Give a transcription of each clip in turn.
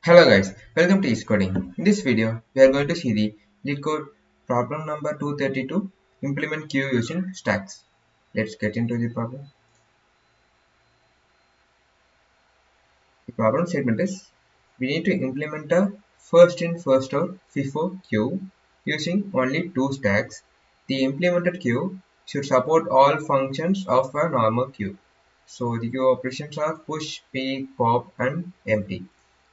Hello guys, welcome to East Coding. In this video, we are going to see the lead code problem number 232, implement queue using stacks. Let's get into the problem. The problem statement is, we need to implement a first in first out FIFO queue using only two stacks. The implemented queue should support all functions of a normal queue. So the queue operations are push, peek, pop and empty.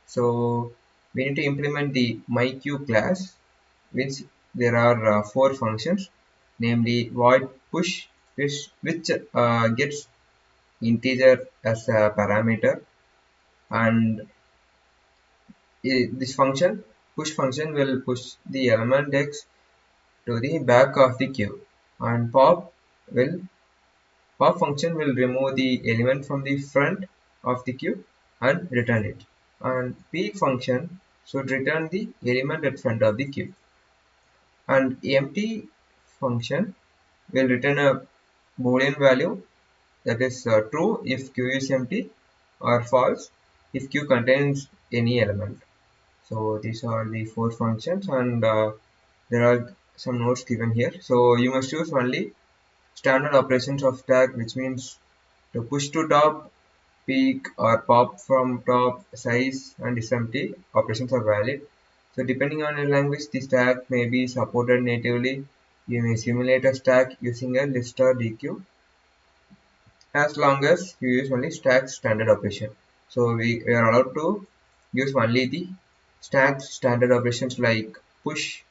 So we need to implement the myQueue class, which there are four functions, namely void push, which gets integer as a parameter, and this function push function will push the element x to the back of the queue, and will pop function will remove the element from the front of the queue and return it, and peek function should return the element at front of the queue, and empty function will return a boolean value, that is true if queue is empty or false if queue contains any element. So these are the four functions, and there are some notes given here. So you must use only standard operations of stack, which means to push to top, peek or pop from top, size and is empty operations are valid. So depending on your language, the stack may be supported natively. You may simulate a stack using a list or dequeue, as long as you use only stack standard operation. So we are allowed to use only the stack standard operations like push,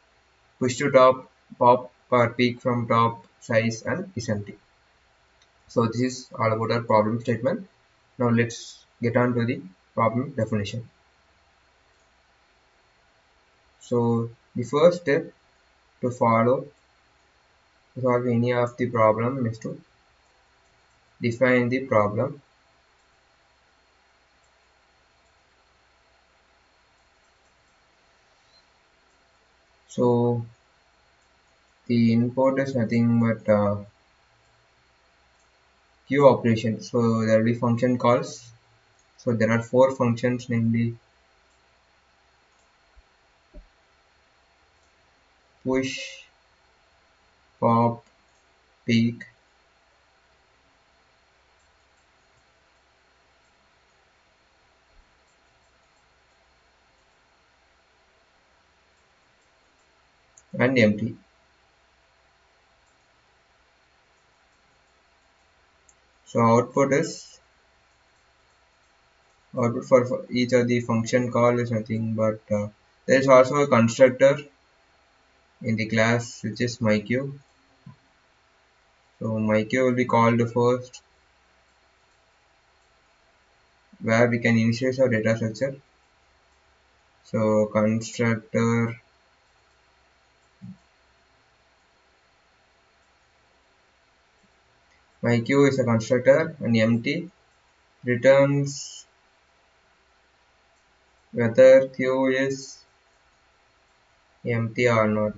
push to top, pop or peek from top, size and is empty. So this is all about our problem statement. Now let's get on to the problem definition. So the first step to follow to solve any of the problem is to define the problem. So the input is nothing but queue operation. So there will be function calls. So there are four functions, namely push, pop, peek, and empty. So output for each of the function call is nothing but there is also a constructor in the class which is myQueue. So myQueue will be called first, where we can initialize our data structure. So constructor myQueue is a constructor, and empty returns whether queue is empty or not.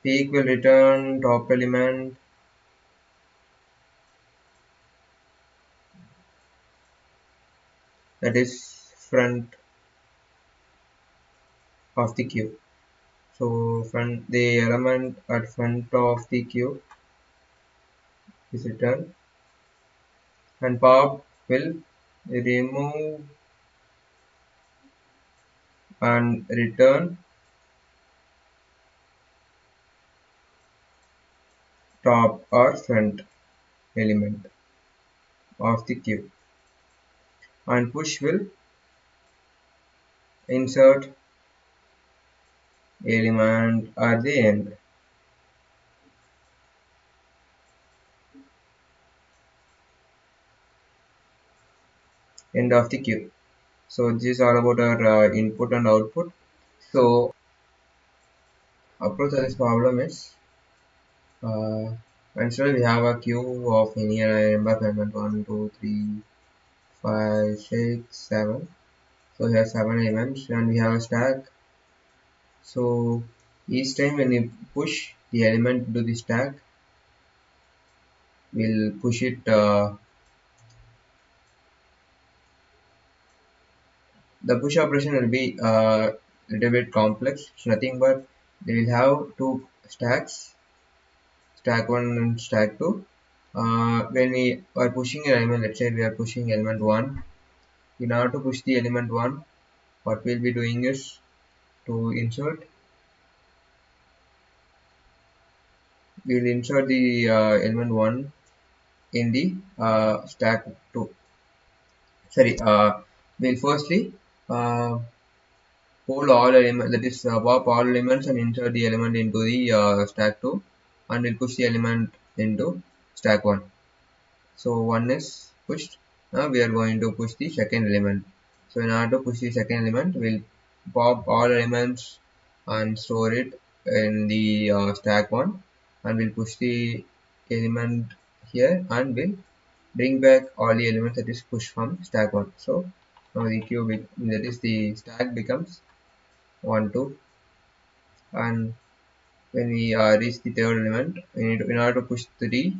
Peek will return top element, that is front of the queue. So the element at front of the queue is returned, and pop will remove and return top or front element of the queue, and push will insert element at the end of the queue. So this is all about our input and output. So approach of this problem is, consider we have a queue of any number of elements 1, 2, 3, 5, 6, 7. So we have 7 elements, and we have a stack. So each time when you push the element to the stack, we'll push it the push operation will be a little bit complex. It's nothing but we will have two stacks, stack 1 and stack 2. When we are pushing an element, let's say we are pushing element 1. In order to push the element 1, what we'll be doing is to insert, we'll insert the element 1 in the stack 2. Sorry, we'll firstly uh, pull all elements, that is pop all elements and insert the element into the stack 2, and we'll push the element into stack 1. So one is pushed. Now we are going to push the second element. So in order to push the second element, we'll pop all elements and store it in the stack 1, and we'll push the element here, and we'll bring back all the elements that is pushed from stack 1. So now the queue, that is the stack becomes 1, 2, and when we reach the third element, in order to push 3,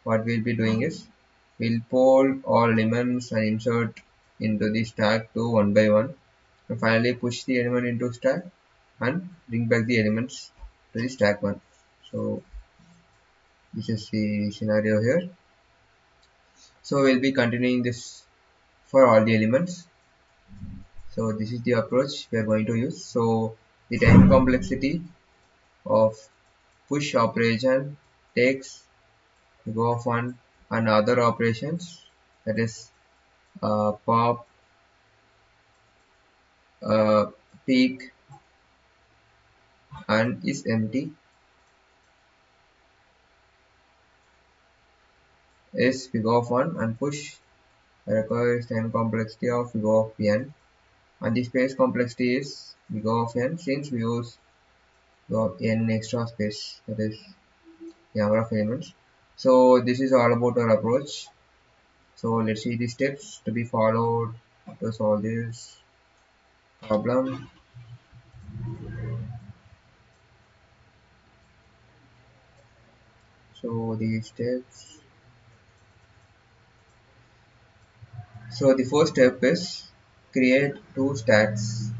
what we'll be doing is we'll pull all elements and insert into the stack 2 one by one, and finally push the element into stack and bring back the elements to the stack 1. So this is the scenario here. So we'll be continuing this for all the elements. So this is the approach we are going to use. So the time complexity of push operation takes go of 1, and other operations, that is pop, uh, peak, and is empty, is fig of 1, and push requires time complexity of fig of n, and the space complexity is fig of n, since we use fig of n extra space, that is the number of elements. So this is all about our approach. So let's see the steps to be followed to solve this problem. So the steps. So the first step is create two stacks.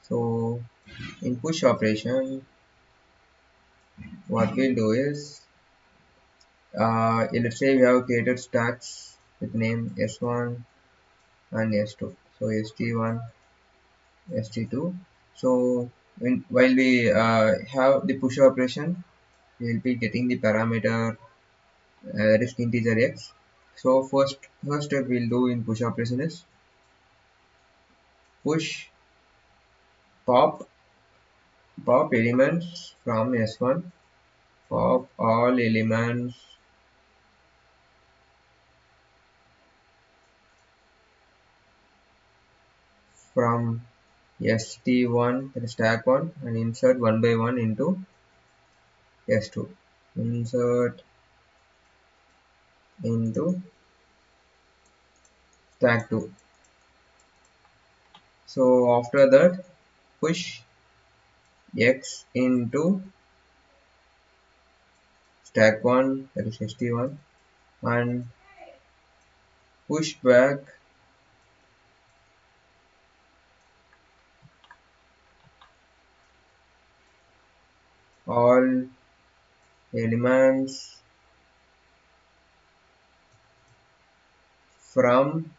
So in push operation, what we'll do is, let's say we have created stacks with name S1 and S2. So ST1, ST2. So while we have the push operation, we will be getting the parameter that is integer x. So first step we'll do in push operation is push pop pop elements from S1, pop all elements from ST1, that is stack 1, and insert one by one into S2. Insert into stack 2. So after that, push x into stack 1, that is ST1, and push back all elements from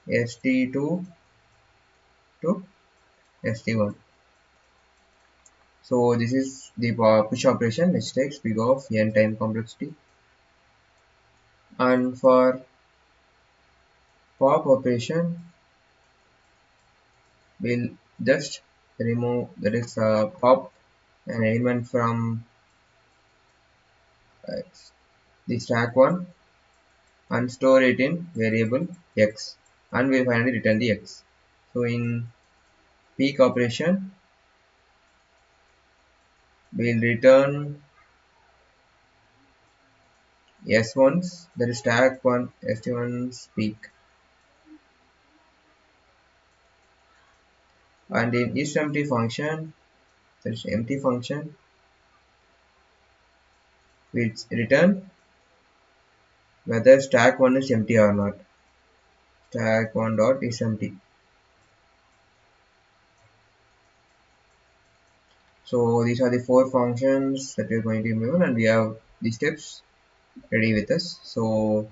ST2 to ST1. So this is the push operation which takes big of n time complexity. And for pop operation, we'll just remove, that is pop an element from uh, the stack 1 and store it in variable x, and we finally return the x. So in peak operation, we'll return s1's, that is stack 1 st1's peak, and in isEmpty function, that is empty function, which return whether stack 1 is empty or not. Stack 1 dot is empty. So these are the four functions that we are going to implement, and we have the steps ready with us. So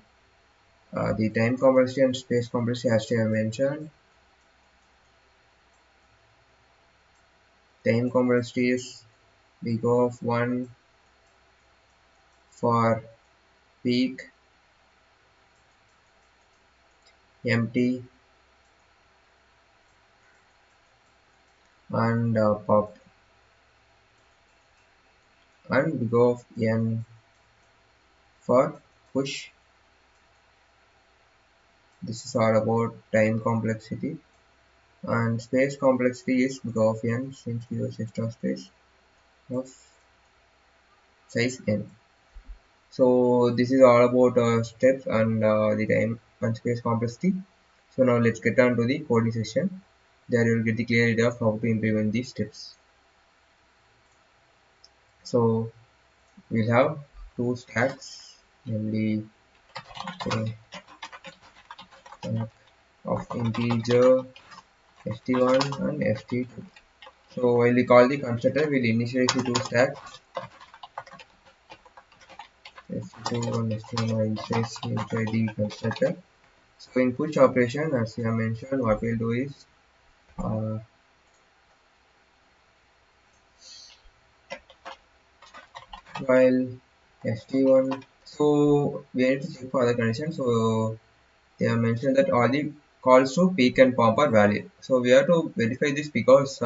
the time complexity and space complexity, as I have mentioned, time complexity is we go of 1 for peak, empty, and pop, and we go of n for push. This is all about time complexity, and space complexity is we go of n since we use extra space of size n. So this is all about steps and the time and space complexity. So now let's get on to the coding session. There you will get the clear idea of how to implement these steps. So we'll have two stacks, namely a stack of integer st1 and st2. So while we call the constructor, we'll initialize the two stacks st2 and st1 are initialized inside the constructor. So in push operation, as we have mentioned, what we'll do is uh, while st1, so we need to check for other conditions. So they have mentioned that all the calls to peak and pop are valid. So we have to verify this because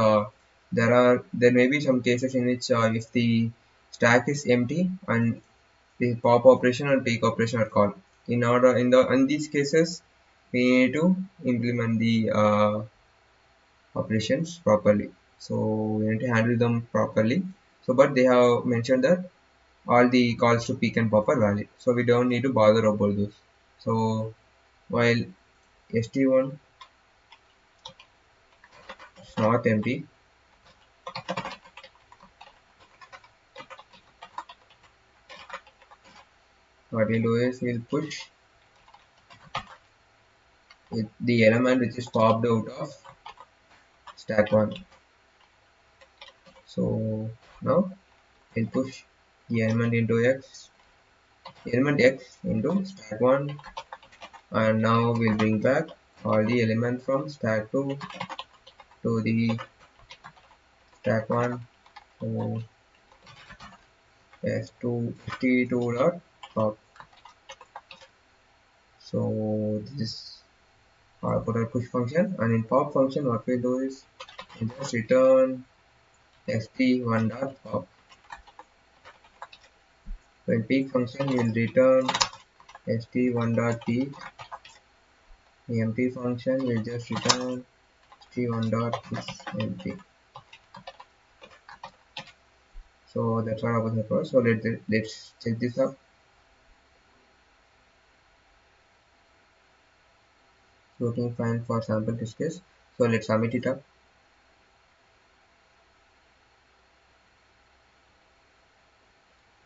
there may be some cases in which if the stack is empty and the pop operation and peak operation are called. In these cases, we need to implement the operations properly. So we need to handle them properly. So but they have mentioned that all the calls to peak and pop are valid. So we don't need to bother about those. So while st1 is not empty, what we'll do is we'll push the element which is popped out of stack 1. So now we'll push the element x into stack 1, and now we'll bring back all the elements from stack 2 to the stack 1. So s2 st2 dot pop. So this is output our push function, and in pop function what we do is we just return st1 dot pop. So in peak function we will return st1 dot peak. The empty function will just return st1 dot push empty. So that's all about the code. So let's check this up. Looking fine for sample test case. So let's submit it up.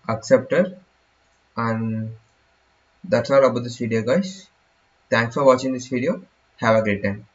Accepted, and that's all about this video, guys. Thanks for watching this video. Have a great time.